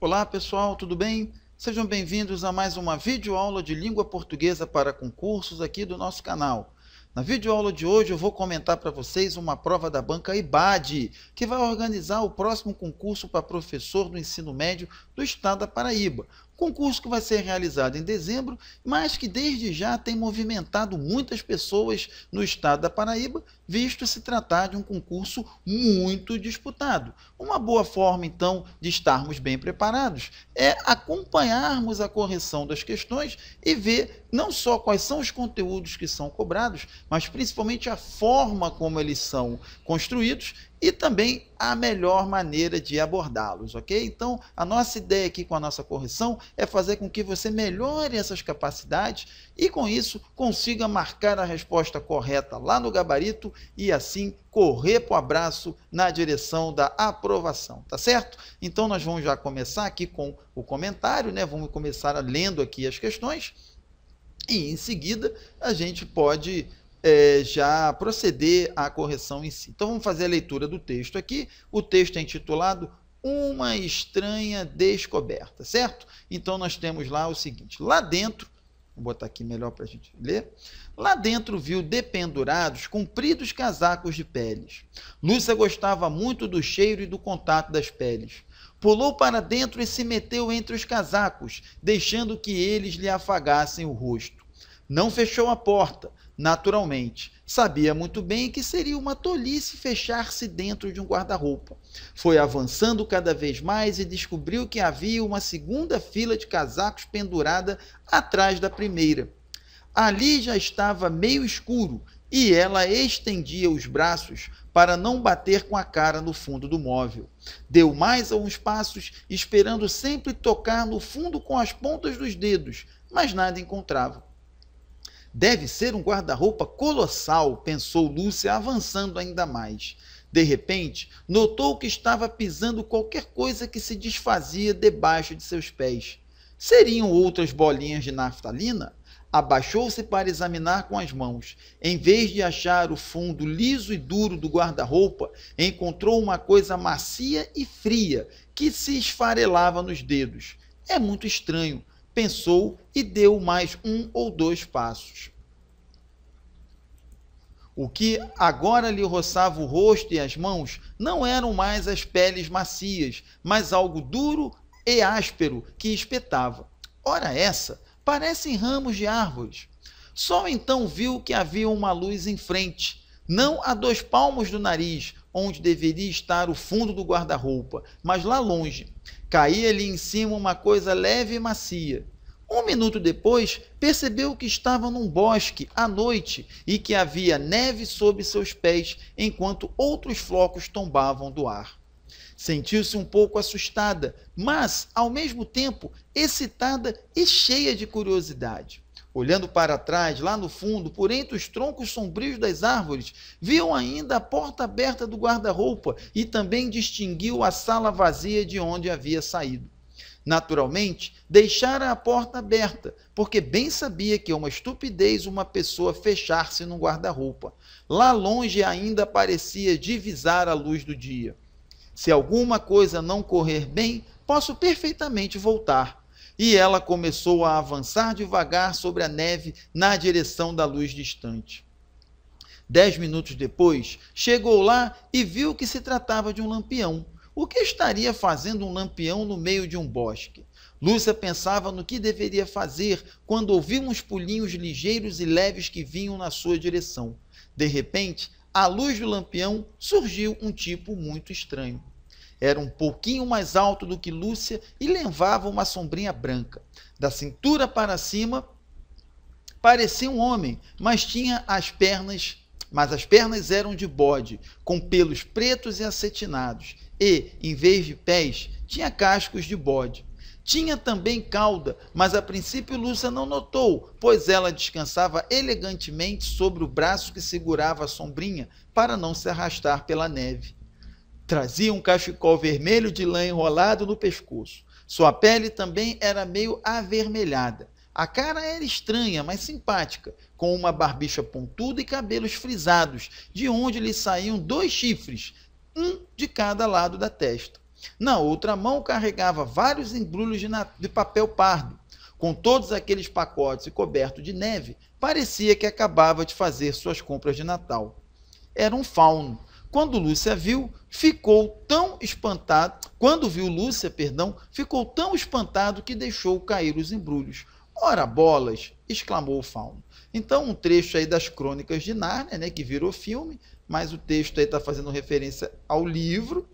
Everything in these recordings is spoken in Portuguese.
Olá pessoal, tudo bem? Sejam bem-vindos a mais uma videoaula de língua portuguesa para concursos aqui do nosso canal. Na videoaula de hoje eu vou comentar para vocês uma prova da banca IBAD, que vai organizar o próximo concurso para professor do ensino médio do estado da Paraíba. Concurso que vai ser realizado em dezembro, mas que desde já tem movimentado muitas pessoas no estado da Paraíba, visto se tratar de um concurso muito disputado. Uma boa forma, então, de estarmos bem preparados é acompanharmos a correção das questões e ver não só quais são os conteúdos que são cobrados, mas principalmente a forma como eles são construídos e também a melhor maneira de abordá-los, ok? Então, a nossa ideia aqui com a nossa correção é fazer com que você melhore essas capacidades e, com isso, consiga marcar a resposta correta lá no gabarito e, assim, correr para o abraço na direção da aprovação, tá certo? Então, nós vamos já começar aqui com o comentário, né? Vamos começar lendo aqui as questões e, em seguida, a gente pode já proceder à correção em si. Então, vamos fazer a leitura do texto aqui. O texto é intitulado Uma Estranha Descoberta, certo? Então, nós temos lá o seguinte. Lá dentro, vou botar aqui melhor para a gente ler. Lá dentro viu dependurados compridos casacos de peles. Lúcia gostava muito do cheiro e do contato das peles. Pulou para dentro e se meteu entre os casacos, deixando que eles lhe afagassem o rosto. Não fechou a porta, naturalmente. Sabia muito bem que seria uma tolice fechar-se dentro de um guarda-roupa. Foi avançando cada vez mais e descobriu que havia uma segunda fila de casacos pendurada atrás da primeira. Ali já estava meio escuro e ela estendia os braços para não bater com a cara no fundo do móvel. Deu mais alguns passos, esperando sempre tocar no fundo com as pontas dos dedos, mas nada encontrava. Deve ser um guarda-roupa colossal, pensou Lúcia, avançando ainda mais. De repente, notou que estava pisando qualquer coisa que se desfazia debaixo de seus pés. Seriam outras bolinhas de naftalina? Abaixou-se para examinar com as mãos. Em vez de achar o fundo liso e duro do guarda-roupa, encontrou uma coisa macia e fria que se esfarelava nos dedos. É muito estranho, pensou e deu mais um ou dois passos. O que agora lhe roçava o rosto e as mãos não eram mais as peles macias, mas algo duro e áspero que espetava. Ora essa, parecem ramos de árvores. Só então viu que havia uma luz em frente, não a 2 palmos do nariz, onde deveria estar o fundo do guarda-roupa, mas lá longe. Caía-lhe em cima uma coisa leve e macia. Um minuto depois, percebeu que estava num bosque, à noite, e que havia neve sob seus pés, enquanto outros flocos tombavam do ar. Sentiu-se um pouco assustada, mas, ao mesmo tempo, excitada e cheia de curiosidade. Olhando para trás, lá no fundo, por entre os troncos sombrios das árvores, viu ainda a porta aberta do guarda-roupa e também distinguiu a sala vazia de onde havia saído. Naturalmente, deixara a porta aberta, porque bem sabia que é uma estupidez uma pessoa fechar-se num guarda-roupa. Lá longe ainda parecia divisar a luz do dia. Se alguma coisa não correr bem, posso perfeitamente voltar. E ela começou a avançar devagar sobre a neve na direção da luz distante. 10 minutos depois, chegou lá e viu que se tratava de um lampião. O que estaria fazendo um lampião no meio de um bosque? Lúcia pensava no que deveria fazer quando ouviu uns pulinhos ligeiros e leves que vinham na sua direção. De repente, à luz do lampião, surgiu um tipo muito estranho. Era um pouquinho mais alto do que Lúcia e levava uma sombrinha branca. Da cintura para cima, parecia um homem, mas as pernas eram de bode, com pelos pretos e acetinados, e, em vez de pés, tinha cascos de bode. Tinha também cauda, mas a princípio Lúcia não notou, pois ela descansava elegantemente sobre o braço que segurava a sombrinha para não se arrastar pela neve. Trazia um cachecol vermelho de lã enrolado no pescoço. Sua pele também era meio avermelhada. A cara era estranha, mas simpática, com uma barbicha pontuda e cabelos frisados, de onde lhe saíam 2 chifres, um de cada lado da testa. Na outra mão carregava vários embrulhos de papel pardo. Com todos aqueles pacotes e coberto de neve, parecia que acabava de fazer suas compras de Natal. Era um fauno. Quando Lúcia viu, ficou tão espantado, ficou tão espantado que deixou cair os embrulhos. Ora bolas, exclamou o fauno. Então, um trecho aí das Crônicas de Nárnia, né, que virou filme, mas o texto aí está fazendo referência ao livro.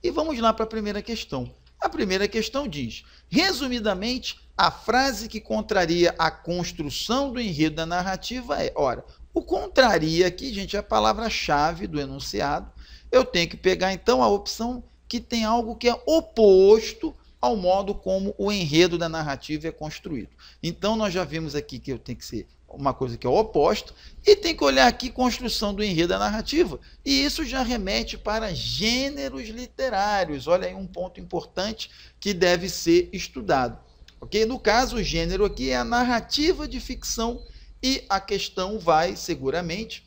E vamos lá para a primeira questão. A primeira questão diz, resumidamente, a frase que contraria a construção do enredo da narrativa é, ora, o contraria aqui, gente, é a palavra-chave do enunciado. Eu tenho que pegar, então, a opção que tem algo que é oposto ao modo como o enredo da narrativa é construído. Então, nós já vimos aqui que eu tenho que ser uma coisa que é oposta, e tem que olhar aqui construção do enredo da narrativa. E isso já remete para gêneros literários. Olha aí um ponto importante que deve ser estudado. Okay? No caso, o gênero aqui é a narrativa de ficção, e a questão vai, seguramente,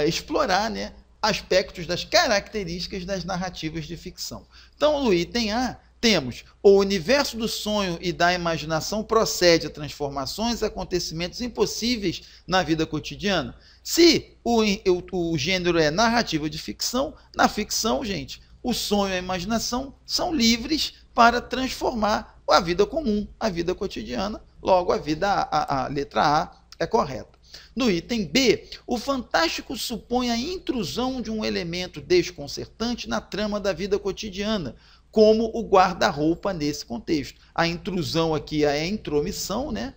explorar, né, aspectos das características das narrativas de ficção. Então, no item A, temos o universo do sonho e da imaginação procede a transformações e acontecimentos impossíveis na vida cotidiana. Se o gênero é narrativa de ficção, na ficção, gente, o sonho e a imaginação são livres para transformar a vida comum, a vida cotidiana. Logo, a letra A é correta. No item B, o fantástico supõe a intrusão de um elemento desconcertante na trama da vida cotidiana, como o guarda-roupa nesse contexto. A intrusão aqui é a intromissão, né?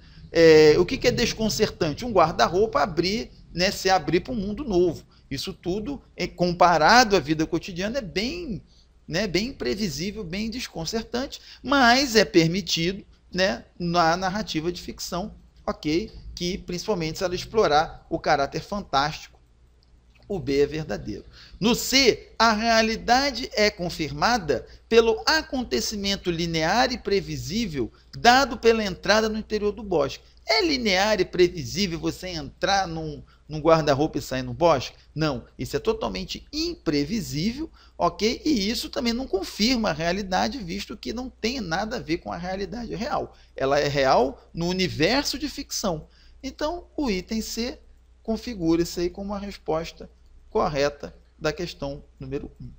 O que é desconcertante? Um guarda-roupa abrir, né, se abrir para um mundo novo. Isso tudo, comparado à vida cotidiana, é bem imprevisível, bem desconcertante, mas é permitido, né, na narrativa de ficção, ok? Que principalmente se ela explorar o caráter fantástico, o B é verdadeiro. No C, a realidade é confirmada pelo acontecimento linear e previsível dado pela entrada no interior do bosque. É linear e previsível você entrar num guarda-roupa e sair no bosque? Não, isso é totalmente imprevisível, ok? E isso também não confirma a realidade, visto que não tem nada a ver com a realidade real. Ela é real no universo de ficção. Então, o item C configura isso aí como a resposta correta da questão número 1.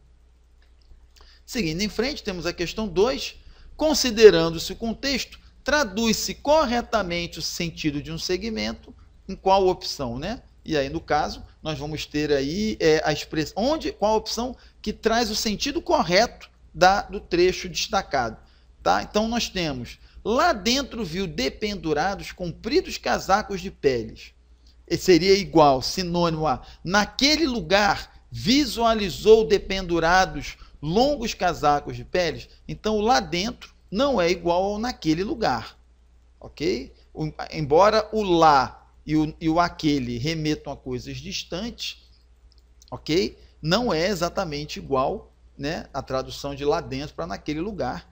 Seguindo em frente, temos a questão 2. Considerando-se o contexto, traduz-se corretamente o sentido de um segmento em qual opção, né? E aí, no caso, nós vamos ter aí a expressão, qual a opção que traz o sentido correto do trecho destacado. Tá? Então, nós temos, lá dentro viu dependurados compridos casacos de peles. Seria igual, sinônimo a, naquele lugar visualizou dependurados longos casacos de peles. Então, lá dentro não é igual ao naquele lugar, ok? Embora o lá e o aquele remetam a coisas distantes, ok? Não é exatamente igual, né, a tradução de lá dentro para naquele lugar.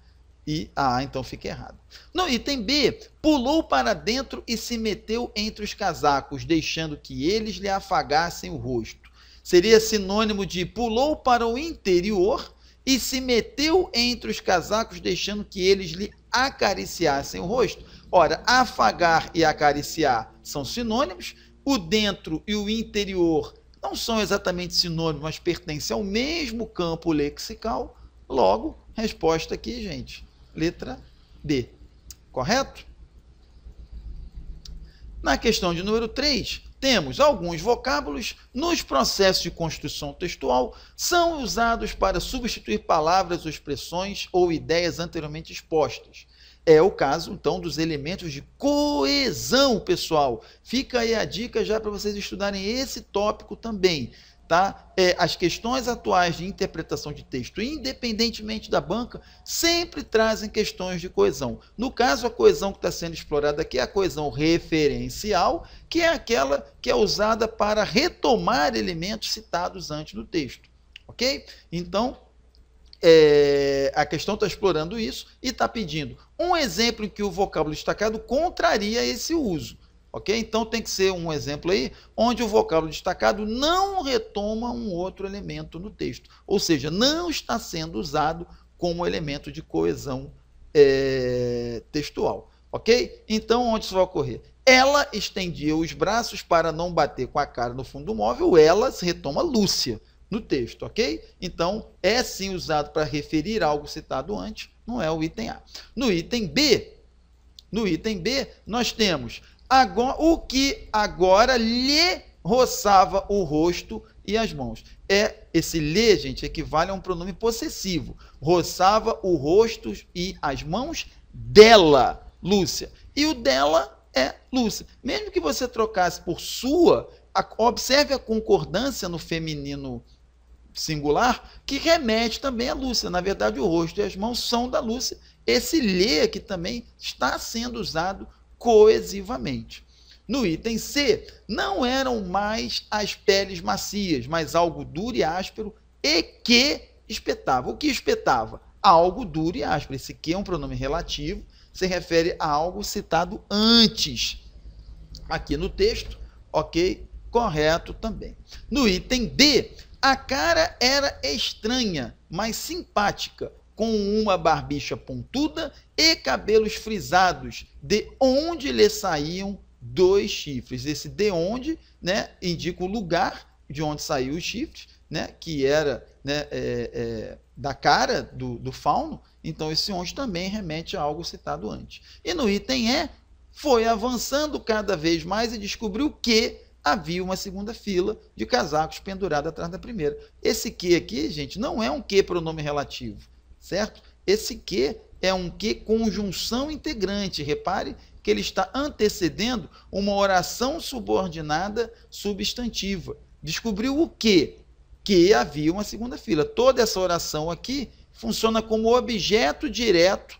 E A, então fica errado. No item B, pulou para dentro e se meteu entre os casacos, deixando que eles lhe afagassem o rosto. Seria sinônimo de pulou para o interior e se meteu entre os casacos, deixando que eles lhe acariciassem o rosto. Ora, afagar e acariciar são sinônimos. O dentro e o interior não são exatamente sinônimos, mas pertencem ao mesmo campo lexical. Logo, resposta aqui, gente. Letra B. Correto? Na questão de número 3, temos alguns vocábulos nos processos de construção textual são usados para substituir palavras ou expressões ou ideias anteriormente expostas. É o caso, então, dos elementos de coesão, pessoal. Fica aí a dica já para vocês estudarem esse tópico também. Tá? As questões atuais de interpretação de texto, independentemente da banca, sempre trazem questões de coesão. No caso, a coesão que está sendo explorada aqui é a coesão referencial, que é aquela que é usada para retomar elementos citados antes do texto. Ok? Então, a questão está explorando isso e está pedindo um exemplo em que o vocábulo destacado contraria esse uso. ok? Então tem que ser um exemplo aí, onde o vocábulo destacado não retoma um outro elemento no texto, ou seja, não está sendo usado como elemento de coesão textual, ok? Então, onde isso vai ocorrer? Ela estendia os braços para não bater com a cara no fundo do móvel, ela se retoma Lúcia no texto, ok? Então, é sim usado para referir algo citado antes, não é o item A. No item B, nós temos agora, o que agora lhe roçava o rosto e as mãos. Esse lhe, gente, equivale a um pronome possessivo. Roçava o rosto e as mãos dela, Lúcia. E o dela é Lúcia. Mesmo que você trocasse por sua, observe a concordância no feminino singular, que remete também a Lúcia. Na verdade, o rosto e as mãos são da Lúcia. Esse lhe aqui também está sendo usado coesivamente. No item C, não eram mais as peles macias, mas algo duro e áspero e que espetava. O que espetava? Algo duro e áspero. Esse que é um pronome relativo, se refere a algo citado antes. Aqui no texto, ok? Correto também. No item D, a cara era estranha, mas simpática, com uma barbicha pontuda e cabelos frisados, de onde lhe saíam 2 chifres. Esse de onde, né, indica o lugar de onde saiu os chifres, né, que era, né, da cara do fauno. Então, esse onde também remete a algo citado antes. E no item E, foi avançando cada vez mais e descobriu que havia uma segunda fila de casacos pendurada atrás da primeira. Esse que aqui, gente, não é um que pronome relativo, certo? Esse que é um que conjunção integrante. Repare que ele está antecedendo uma oração subordinada substantiva. Descobriu o quê? Que havia uma segunda fila. Toda essa oração aqui funciona como objeto direto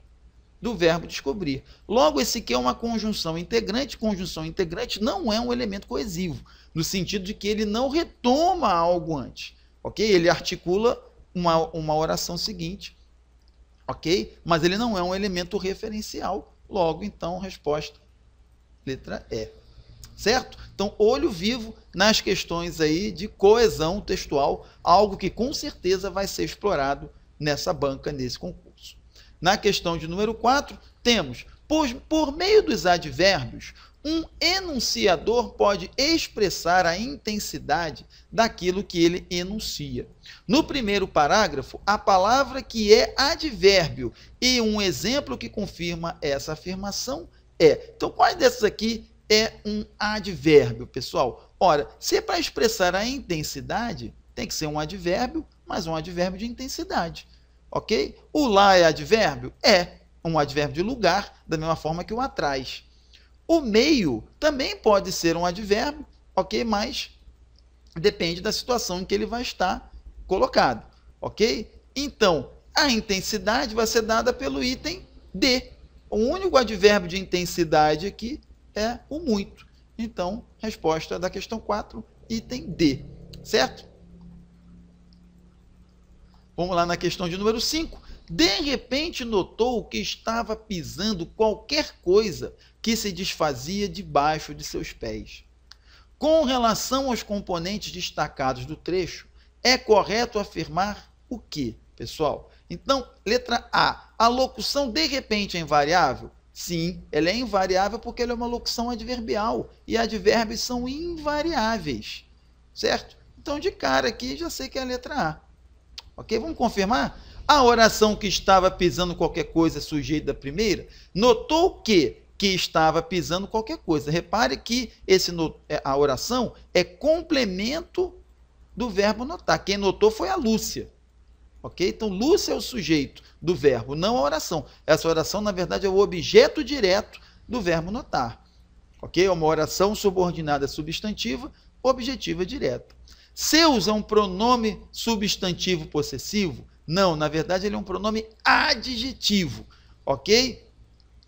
do verbo descobrir. Logo, esse que é uma conjunção integrante. Conjunção integrante não é um elemento coesivo, no sentido de que ele não retoma algo antes, ok? Ele articula uma oração seguinte, ok? Mas ele não é um elemento referencial. Logo, então, resposta, letra E. Certo? Então, olho vivo nas questões aí de coesão textual, algo que com certeza vai ser explorado nessa banca, nesse concurso. Na questão de número 4, temos, por meio dos advérbios, um enunciador pode expressar a intensidade daquilo que ele enuncia. No primeiro parágrafo, a palavra que é advérbio e um exemplo que confirma essa afirmação é. Então, quais desses aqui é um advérbio, pessoal? Ora, se é para expressar a intensidade, tem que ser um advérbio, mas um advérbio de intensidade, ok? O lá é advérbio? É um advérbio de lugar, da mesma forma que o atrás. O meio também pode ser um advérbio, ok? Mas depende da situação em que ele vai estar colocado, ok? Então, a intensidade vai ser dada pelo item D. O único advérbio de intensidade aqui é o muito. Então, resposta da questão 4, item D, certo? Vamos lá na questão de número 5. De repente notou que estava pisando qualquer coisa que se desfazia debaixo de seus pés. Com relação aos componentes destacados do trecho, é correto afirmar o quê, pessoal? Então, letra A. A locução de repente é invariável? Sim, ela é invariável porque ela é uma locução adverbial e advérbios são invariáveis, certo? Então, de cara aqui, já sei que é a letra A. Ok? Vamos confirmar? A oração que estava pisando qualquer coisa é sujeito da primeira. Notou que estava pisando qualquer coisa. Repare que a oração é complemento do verbo notar. Quem notou foi a Lúcia. Ok? Então, Lúcia é o sujeito do verbo, não a oração. Essa oração, na verdade, é o objeto direto do verbo notar. Ok? É uma oração subordinada substantiva, objetiva direta. Seus é um pronome substantivo possessivo? Não, na verdade, ele é um pronome adjetivo. Ok?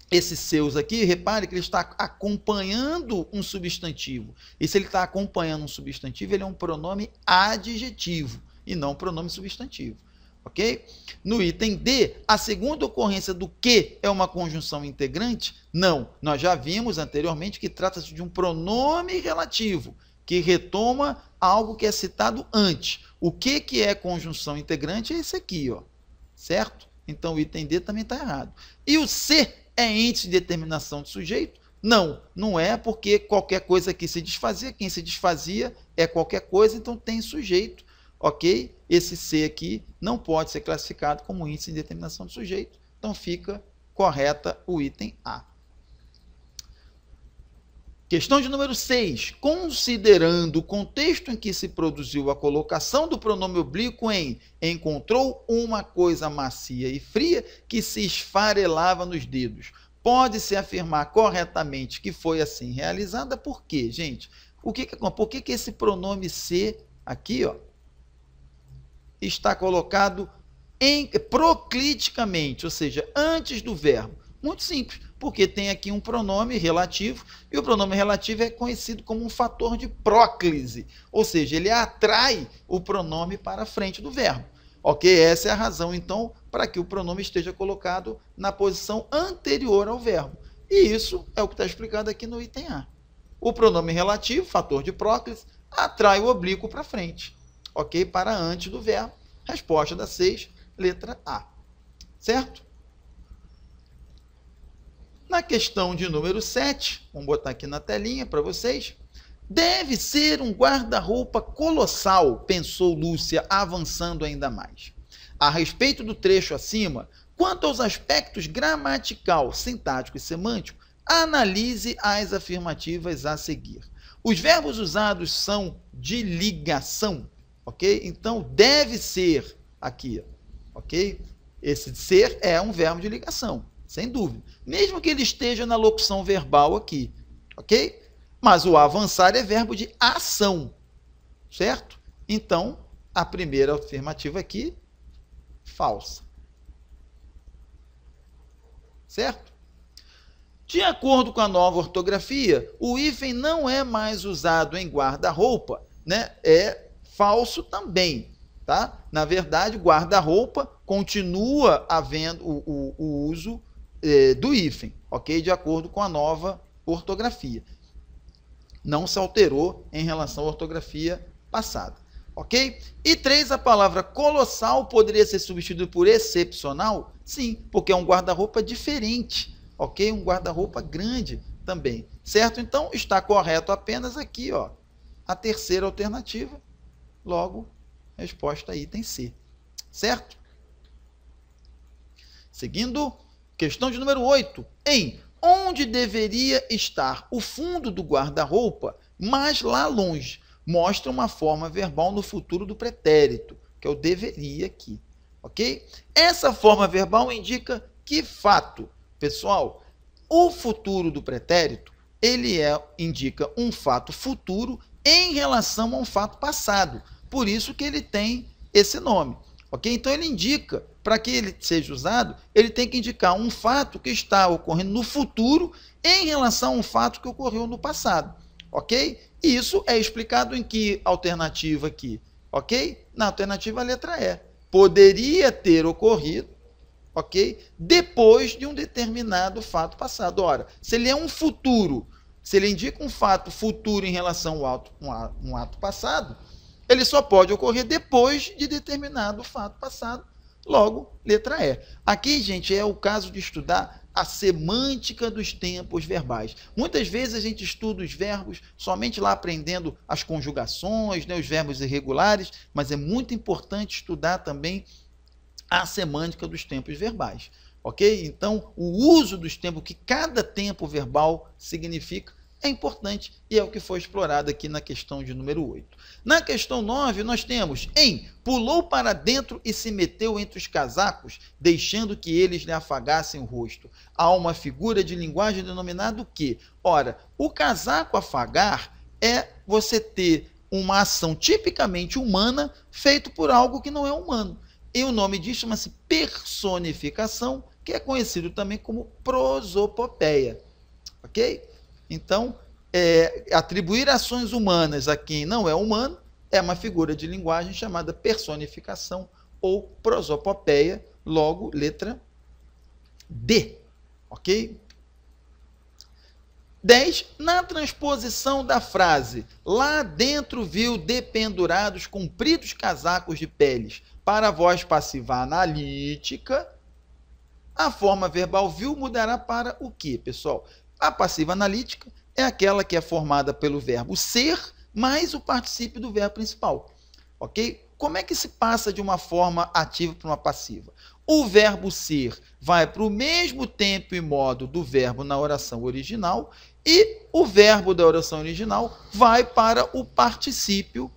Esse seus aqui, repare que ele está acompanhando um substantivo. E se ele está acompanhando um substantivo, ele é um pronome adjetivo e não um pronome substantivo. ok? No item D, a segunda ocorrência do que é uma conjunção integrante? Não, nós já vimos anteriormente que trata-se de um pronome relativo, que retoma algo que é citado antes. O que é conjunção integrante é esse aqui, ó, certo? Então o item D também está errado. E o C é índice de determinação de sujeito? Não, não é, porque qualquer coisa aqui se desfazia, quem se desfazia é qualquer coisa, então tem sujeito, ok? Esse C aqui não pode ser classificado como índice de determinação de sujeito, então fica correta o item A. Questão de número 6. Considerando o contexto em que se produziu a colocação do pronome oblíquo em encontrou uma coisa macia e fria que se esfarelava nos dedos, pode-se afirmar corretamente que foi assim realizada? Por quê, gente? Por que esse pronome ser aqui, ó, está colocado procliticamente, ou seja, antes do verbo? Muito simples, porque tem aqui um pronome relativo, e o pronome relativo é conhecido como um fator de próclise, ou seja, ele atrai o pronome para a frente do verbo. Ok? Essa é a razão, então, para que o pronome esteja colocado na posição anterior ao verbo. E isso é o que está explicado aqui no item A. O pronome relativo, fator de próclise, atrai o oblíquo para frente. Ok? Para antes do verbo. Resposta da 6, letra A. Certo? Na questão de número 7, vamos botar aqui na telinha para vocês. Deve ser um guarda-roupa colossal, pensou Lúcia, avançando ainda mais. A respeito do trecho acima, quanto aos aspectos gramatical, sintático e semântico, analise as afirmativas a seguir. Os verbos usados são de ligação, ok? Então, deve ser aqui, ok? Esse ser é um verbo de ligação, sem dúvida. Mesmo que ele esteja na locução verbal aqui, ok? Mas o avançar é verbo de ação, certo? Então, a primeira afirmativa aqui, falsa. Certo? De acordo com a nova ortografia, o hífen não é mais usado em guarda-roupa, né? É falso também, tá? Na verdade, guarda-roupa continua havendo o uso do hífen, ok? De acordo com a nova ortografia. Não se alterou em relação à ortografia passada, ok? E 3, a palavra colossal poderia ser substituída por excepcional? Sim, porque é um guarda-roupa diferente, ok? Um guarda-roupa grande também, certo? Então, está correto apenas aqui, ó, a terceira alternativa, logo, resposta item C, certo? Seguindo, questão de número 8, onde deveria estar o fundo do guarda-roupa, mas lá longe. Mostra uma forma verbal no futuro do pretérito, que é o deveria aqui, ok? Essa forma verbal indica que fato? Pessoal, o futuro do pretérito, ele indica um fato futuro em relação a um fato passado. Por isso que ele tem esse nome, ok? Então, ele indica, para que ele seja usado, ele tem que indicar um fato que está ocorrendo no futuro em relação a um fato que ocorreu no passado, ok? E isso é explicado em que alternativa aqui, ok? Na alternativa letra E. Poderia ter ocorrido, ok? Depois de um determinado fato passado. Ora, se ele é um futuro, se ele indica um fato futuro em relação a um ato passado, ele só pode ocorrer depois de determinado fato passado. Logo, letra E. Aqui, gente, é o caso de estudar a semântica dos tempos verbais. Muitas vezes a gente estuda os verbos somente lá aprendendo as conjugações, né, os verbos irregulares, mas é muito importante estudar também a semântica dos tempos verbais, ok? Então, o uso dos tempos, o que cada tempo verbal significa, é importante e é o que foi explorado aqui na questão de número 8. Na questão 9, nós temos pulou para dentro e se meteu entre os casacos, deixando que eles lhe afagassem o rosto. Há uma figura de linguagem denominada o quê? Ora, o casaco afagar é você ter uma ação tipicamente humana feita por algo que não é humano. E o nome disso chama-se personificação, que é conhecido também como prosopopeia, ok? Então, atribuir ações humanas a quem não é humano é uma figura de linguagem chamada personificação ou prosopopeia, logo letra D, ok? 10. Na transposição da frase, lá dentro viu dependurados compridos casacos de peles, para a voz passiva analítica, a forma verbal viu mudará para o quê, pessoal? A passiva analítica é aquela que é formada pelo verbo ser mais o particípio do verbo principal, ok? Como é que se passa de uma forma ativa para uma passiva? O verbo ser vai para o mesmo tempo e modo do verbo na oração original e o verbo da oração original vai para o particípio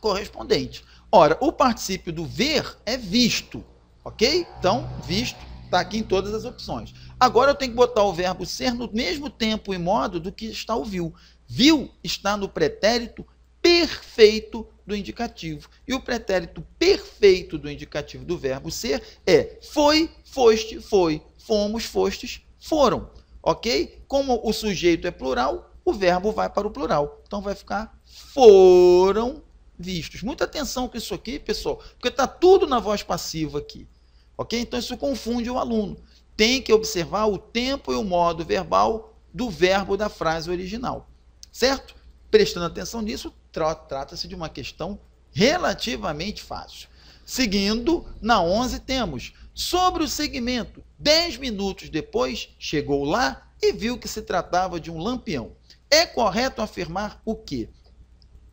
correspondente. Ora, o particípio do ver é visto, ok? Então, visto está aqui em todas as opções. Agora eu tenho que botar o verbo ser no mesmo tempo e modo do que está o viu. Viu está no pretérito perfeito do indicativo. E o pretérito perfeito do indicativo do verbo ser é foi, foste, foi, fomos, fostes, foram. Ok? Como o sujeito é plural, o verbo vai para o plural. Então vai ficar foram vistos. Muita atenção com isso aqui, pessoal, porque está tudo na voz passiva aqui. Ok? Então isso confunde o aluno. Tem que observar o tempo e o modo verbal do verbo da frase original. Certo? Prestando atenção nisso, trata-se de uma questão relativamente fácil. Seguindo, na 11 temos, sobre o segmento, 10 minutos depois, chegou lá e viu que se tratava de um lampião. É correto afirmar o quê?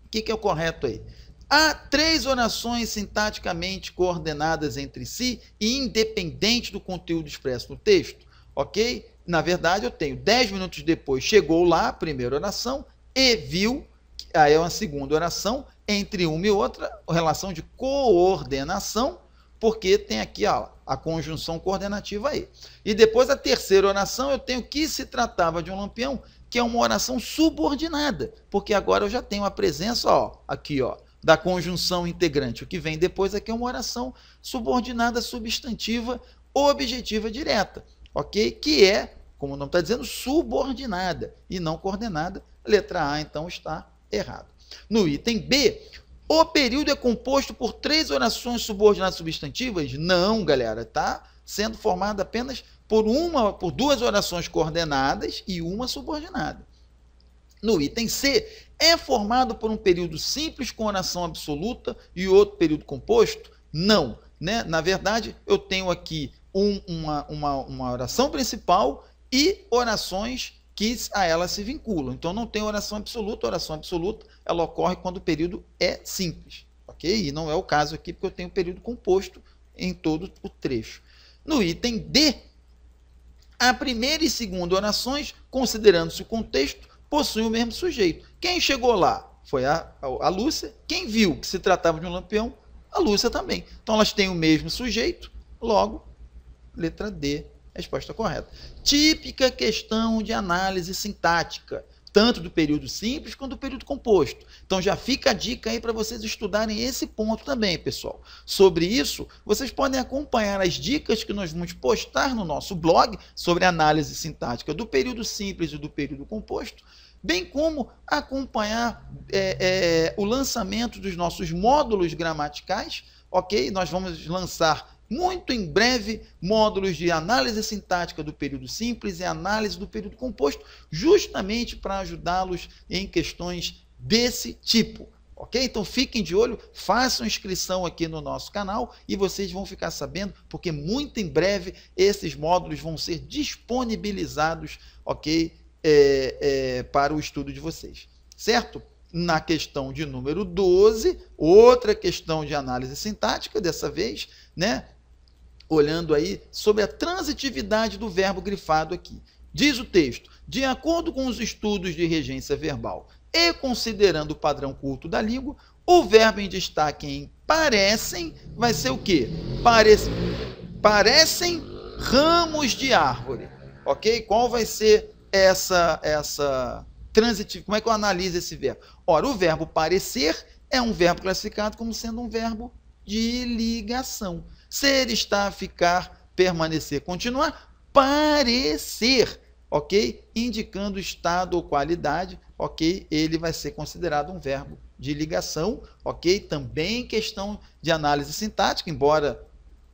O que é o correto aí? Há 3 orações sintaticamente coordenadas entre si e independentes do conteúdo expresso no texto, ok? Na verdade, eu tenho 10 minutos depois, chegou lá, primeira oração, e viu, aí é uma segunda oração, entre uma e outra, relação de coordenação, porque tem aqui ó, a conjunção coordenativa aí. E depois a terceira oração, eu tenho que se tratava de um lampião, que é uma oração subordinada, porque agora eu já tenho a presença, ó, aqui, ó, da conjunção integrante. O que vem depois aqui é uma oração subordinada, substantiva, objetiva direta, ok? Que é, como o nome está dizendo, subordinada e não coordenada. Letra A, então, está errado. No item B, o período é composto por 3 orações subordinadas substantivas? Não, galera, está sendo formado apenas por 2 orações coordenadas e uma subordinada. No item C, é formado por um período simples com oração absoluta e outro período composto? Não. Né? Na verdade, eu tenho aqui uma oração principal e orações que a ela se vinculam. Então, não tem oração absoluta. A oração absoluta ela ocorre quando o período é simples. Ok? E não é o caso aqui, porque eu tenho período composto em todo o trecho. No item D, a primeira e segunda orações, considerando-se o contexto, possuem o mesmo sujeito. Quem chegou lá foi a Lúcia. Quem viu que se tratava de um lampião, a Lúcia também. Então, elas têm o mesmo sujeito, logo, letra D, resposta correta. Típica questão de análise sintática, tanto do período simples quanto do período composto. Então, já fica a dica aí para vocês estudarem esse ponto também, pessoal. Sobre isso, vocês podem acompanhar as dicas que nós vamos postar no nosso blog sobre análise sintática do período simples e do período composto, bem como acompanhar o lançamento dos nossos módulos gramaticais, ok? Nós vamos lançar muito em breve módulos de análise sintática do período simples e análise do período composto, justamente para ajudá-los em questões desse tipo, ok? Então fiquem de olho, façam inscrição aqui no nosso canal e vocês vão ficar sabendo, porque muito em breve esses módulos vão ser disponibilizados, ok? Para o estudo de vocês, certo? Na questão de número 12, outra questão de análise sintática, dessa vez, né? Olhando aí sobre a transitividade do verbo grifado aqui. Diz o texto, de acordo com os estudos de regência verbal e considerando o padrão culto da língua, o verbo em destaque em parecem vai ser o quê? Parecem ramos de árvore, ok? Qual vai ser essa transitiva? Como é que eu analiso esse verbo? Ora, o verbo parecer é um verbo classificado como sendo um verbo de ligação. Ser, estar, ficar, permanecer, continuar, parecer ok? Indicando estado ou qualidade, ok? Ele vai ser considerado um verbo de ligação, ok? Também questão de análise sintática, embora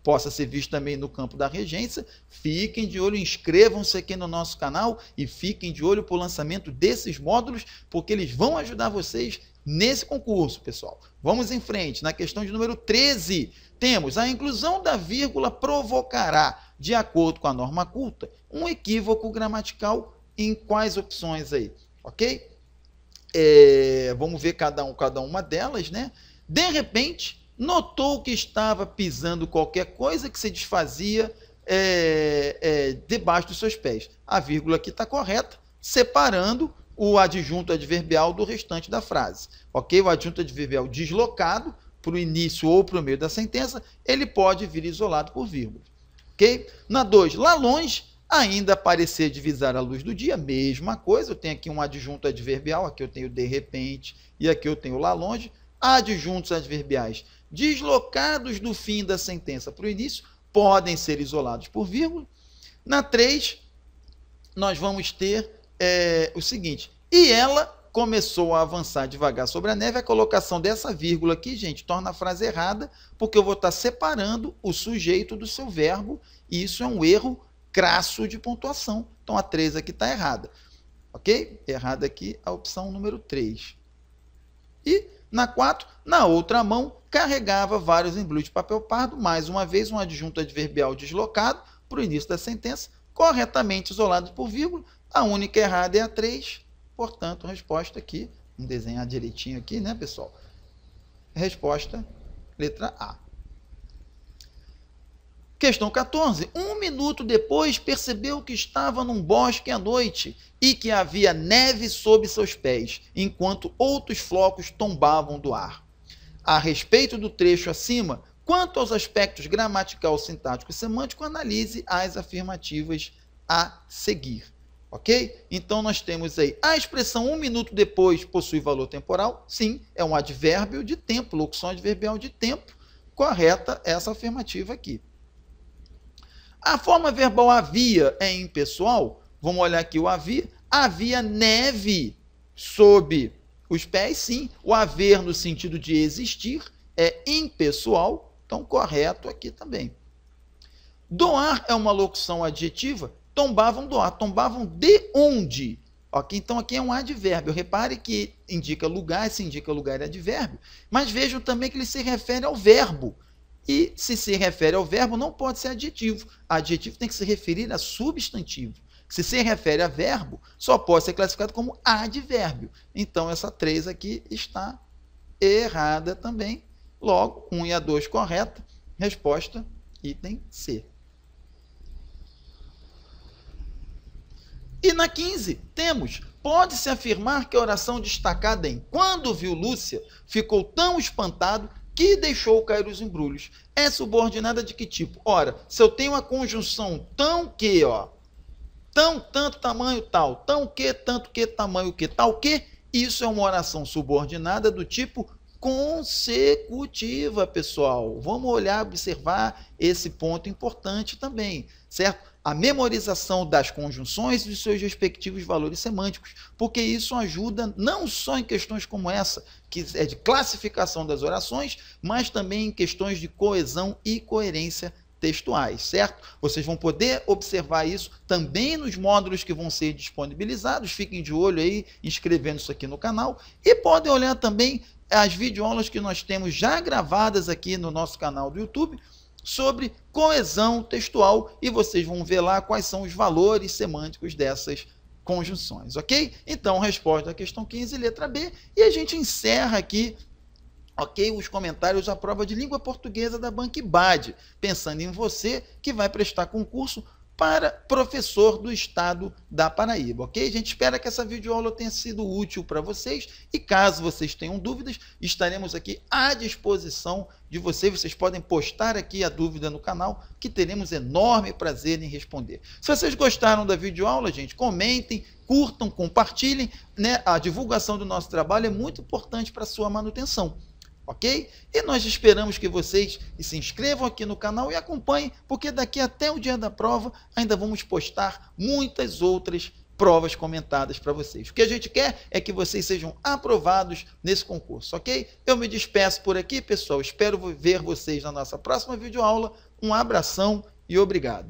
possa ser visto também no campo da regência. Fiquem de olho, inscrevam-se aqui no nosso canal e fiquem de olho para o lançamento desses módulos, porque eles vão ajudar vocês nesse concurso, pessoal. Vamos em frente. Na questão de número 13, temos a inclusão da vírgula provocará, de acordo com a norma culta, um equívoco gramatical em quais opções aí, ok? Vamos ver cada uma delas, né? De repente, notou que estava pisando qualquer coisa que se desfazia debaixo dos seus pés. A vírgula aqui está correta, separando o adjunto adverbial do restante da frase. Ok? O adjunto adverbial deslocado para o início ou para o meio da sentença, ele pode vir isolado por vírgula. Ok? Na 2, lá longe, ainda parecer divisar a luz do dia, mesma coisa, eu tenho aqui um adjunto adverbial, aqui eu tenho de repente e aqui eu tenho lá longe. Adjuntos adverbiais deslocados do fim da sentença para o início podem ser isolados por vírgula. Na 3, nós vamos ter o seguinte, e ela começou a avançar devagar sobre a neve. A colocação dessa vírgula aqui, gente, torna a frase errada, porque eu vou estar separando o sujeito do seu verbo, e isso é um erro crasso de pontuação. Então, a 3 aqui está errada. Ok? Errada aqui a opção número 3. E na 4, na outra mão, carregava vários embrulhos de papel pardo, mais uma vez um adjunto adverbial deslocado para o início da sentença, corretamente isolado por vírgula. A única errada é a 3, portanto, resposta aqui, vamos desenhar direitinho aqui, né, pessoal? Resposta, letra A. Questão 14. 1 minuto depois, percebeu que estava num bosque à noite e que havia neve sob seus pés, enquanto outros flocos tombavam do ar. A respeito do trecho acima, quanto aos aspectos gramatical, sintático e semântico, analise as afirmativas a seguir. Ok? Então, nós temos aí a expressão 1 minuto depois possui valor temporal. Sim, é um advérbio de tempo, locução adverbial de tempo. Correta essa afirmativa aqui. A forma verbal havia é impessoal. Vamos olhar aqui o havia. Havia neve sob os pés, sim. O haver no sentido de existir é impessoal. Então, correto aqui também. Doar é uma locução adjetiva. Tombavam doar. Tombavam de onde? Ok? Então, aqui é um advérbio. Repare que indica lugar, se indica lugar é advérbio. Mas vejam também que ele se refere ao verbo. E se refere ao verbo, não pode ser adjetivo. Adjetivo tem que se referir a substantivo. Se refere a verbo, só pode ser classificado como advérbio. Então, essa 3 aqui está errada também. Logo, 1 e a 2 correta. Resposta, item C. E na 15, temos, pode-se afirmar que a oração destacada em quando viu Lúcia ficou tão espantado que deixou cair os embrulhos. É subordinada de que tipo? Ora, se eu tenho a conjunção tão que, ó, tão, tanto, tamanho, tal, tão que, tanto que, tamanho que, tal que, isso é uma oração subordinada do tipo consecutiva, pessoal. Vamos olhar, observar esse ponto importante também, certo? A memorização das conjunções e dos seus respectivos valores semânticos, porque isso ajuda não só em questões como essa, que é de classificação das orações, mas também em questões de coesão e coerência textuais, certo? Vocês vão poder observar isso também nos módulos que vão ser disponibilizados. Fiquem de olho aí, inscrevendo-se aqui no canal, e podem olhar também as videoaulas que nós temos já gravadas aqui no nosso canal do YouTube, sobre coesão textual, e vocês vão ver lá quais são os valores semânticos dessas conjunções, ok? Então, resposta à questão 15, letra B, e a gente encerra aqui, ok, os comentários à prova de língua portuguesa da Banca IBAD, pensando em você que vai prestar concurso para professor do estado da Paraíba, ok? A gente espera que essa videoaula tenha sido útil para vocês, e caso vocês tenham dúvidas, estaremos aqui à disposição de vocês. Vocês podem postar aqui a dúvida no canal, que teremos enorme prazer em responder. Se vocês gostaram da videoaula, gente, comentem, curtam, compartilhem, né? A divulgação do nosso trabalho é muito importante para a sua manutenção. ok? E nós esperamos que vocês se inscrevam aqui no canal e acompanhem, porque daqui até o dia da prova ainda vamos postar muitas outras provas comentadas para vocês. O que a gente quer é que vocês sejam aprovados nesse concurso, ok? Eu me despeço por aqui, pessoal. Espero ver vocês na nossa próxima videoaula. Um abração e obrigado.